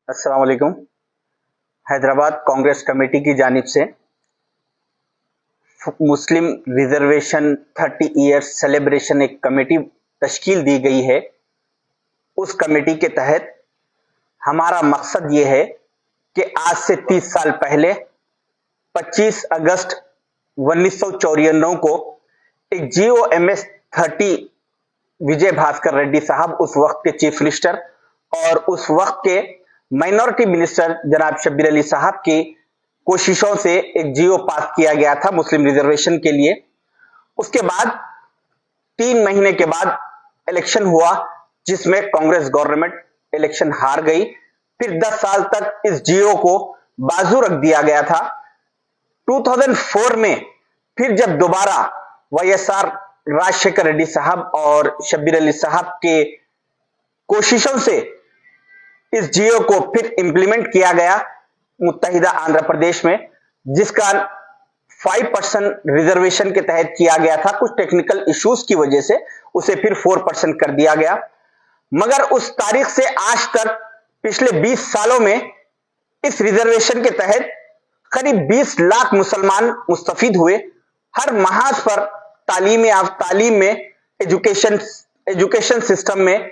अस्सलाम वालेकुम। हैदराबाद कांग्रेस कमेटी की जानिब से मुस्लिम रिजर्वेशन 30 ईयर्स सेलिब्रेशन एक कमेटी तश्कील दी गई है। उस कमेटी के तहत हमारा मकसद ये है कि आज से 30 साल पहले 25 अगस्त 1994 को एक GOMS 30 विजय भास्कर रेड्डी साहब, उस वक्त के चीफ मिनिस्टर और उस वक्त के माइनॉरिटी मिनिस्टर जनाब शब्बीर अली साहब की कोशिशों से एक GO पास किया गया था मुस्लिम रिजर्वेशन के लिए। उसके बाद 3 महीने के बाद इलेक्शन हुआ जिसमें कांग्रेस गवर्नमेंट इलेक्शन हार गई। फिर 10 साल तक इस GO को बाजू रख दिया गया था। 2004 में फिर जब दोबारा YSR राजशेखर रेड्डी साहब और शब्बीर अली साहब के कोशिशों से इस GO को फिर इंप्लीमेंट किया गया मुत्तहिदा आंध्र प्रदेश में, जिसका 5% रिजर्वेशन के तहत किया गया था। कुछ टेक्निकल इश्यूज की वजह से उसे फिर 4% कर दिया गया। मगर उस तारीख से आज तक पिछले 20 सालों में इस रिजर्वेशन के तहत करीब 20 लाख मुसलमान मुस्तफीद हुए। हर महाज पर तालीम में, एजुकेशन सिस्टम में,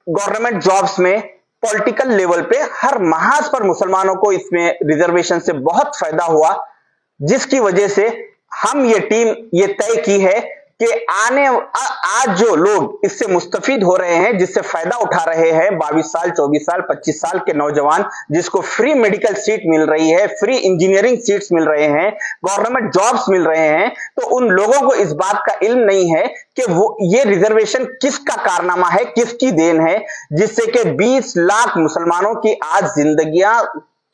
गवर्नमेंट जॉब्स में, पॉलिटिकल लेवल पे हर महाज पर मुसलमानों को इसमें रिजर्वेशन से बहुत फायदा हुआ, जिसकी वजह से हम ये टीम ये तय की है कि आज जो लोग इससे मुस्तफीद हो रहे हैं, जिससे फायदा उठा रहे हैं, 22 साल 24 साल 25 साल के नौजवान जिसको फ्री मेडिकल सीट मिल रही है, फ्री इंजीनियरिंग सीट्स मिल रहे हैं, गवर्नमेंट जॉब्स मिल रहे हैं, तो उन लोगों को इस बात का इल्म नहीं है कि वो ये रिजर्वेशन किसका कारनामा है, किसकी देन है, जिससे कि 20 लाख मुसलमानों की आज जिंदगियां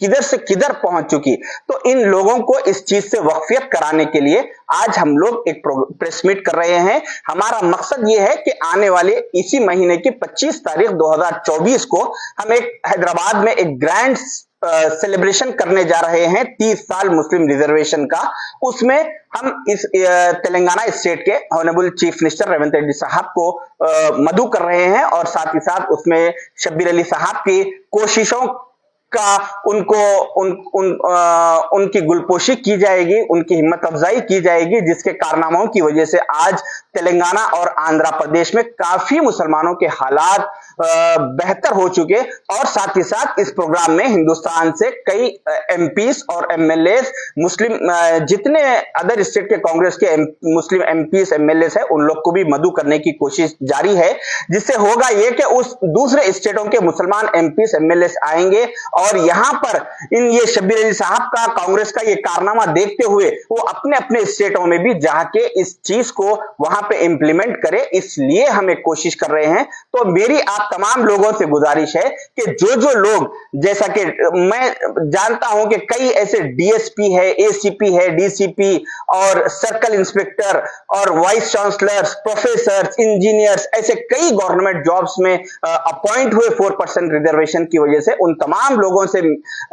किधर से किधर पहुंच चुकी। तो इन लोगों को इस चीज से वाकफियत कराने के लिए आज हम लोग एक प्रेस मीट कर रहे हैं। हमारा मकसद ये है कि आने वाले इसी महीने की 25 तारीख 2024 को हम एक हैदराबाद में एक ग्रैंड सेलिब्रेशन करने जा रहे हैं 30 साल मुस्लिम रिजर्वेशन का। उसमें हम इस तेलंगाना स्टेट के honourable chief minister Revanth Reddy साहब को मदऊ कर रहे हैं और साथ ही साथ उसमें शब्बीर अली साहब की कोशिशों का उनकी गुलपोशी की जाएगी, उनकी हिम्मत अफजाई की जाएगी, जिसके कारनामों की वजह से आज तेलंगाना और आंध्र प्रदेश में काफी मुसलमानों के हालात बेहतर हो चुके। और साथ ही साथ इस प्रोग्राम में हिंदुस्तान से कई MPs और MLAs, मुस्लिम जितने अदर स्टेट के कांग्रेस के मुस्लिम MPs MLAs है, उन लोग को भी मदऊ करने की कोशिश जारी है, जिससे होगा ये कि उस दूसरे स्टेटों के मुसलमान MPs MLAs आएंगे और यहां पर ये शब्बीर अली साहब का, कांग्रेस का ये कारनामा देखते हुए वो अपने अपने स्टेटों में भी जाके इस चीज को वहां पे इंप्लीमेंट करे। इसलिए हम एक कोशिश कर रहे हैं। तो मेरी आप तमाम लोगों से गुजारिश है कि जो लोग, जैसा कि मैं जानता हूं कि कई ऐसे DSP है, ACP है, DCP और सर्कल इंस्पेक्टर और वाइस चांसलर्स, प्रोफेसर, इंजीनियर्स, ऐसे कई गवर्नमेंट जॉब्स में अपॉइंट हुए 4% रिजर्वेशन की वजह से। उन तमाम लोगों से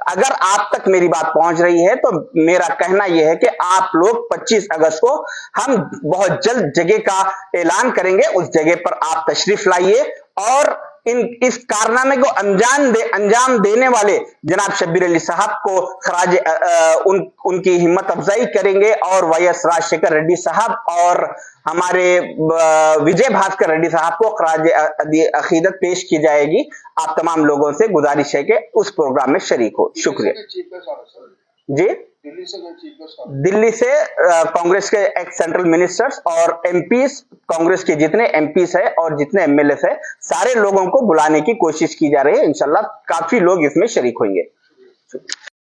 अगर आप तक मेरी बात पहुंच रही है तो मेरा कहना यह है कि आप लोग 25 अगस्त को हम बहुत जल्द जगह का ऐलान करेंगे, उस जगह पर आप तशरीफ लाइए और इस कारनामे को अंजाम देने वाले जनाब शब्बीर अली साहब को खराज उनकी हिम्मत अफजाई करेंगे और YS राजशेखर रेड्डी साहब और हमारे विजय भास्कर रेड्डी साहब को खराज अकीदत पेश की जाएगी। आप तमाम लोगों से गुजारिश है कि उस प्रोग्राम में शरीक हो। शुक्रिया जी। दिल्ली से कांग्रेस के एक्स सेंट्रल मिनिस्टर्स और MPs, कांग्रेस के जितने MPs है और जितने MLAs है, सारे लोगों को बुलाने की कोशिश की जा रही है। इंशाल्लाह काफी लोग इसमें शरीक होंगे।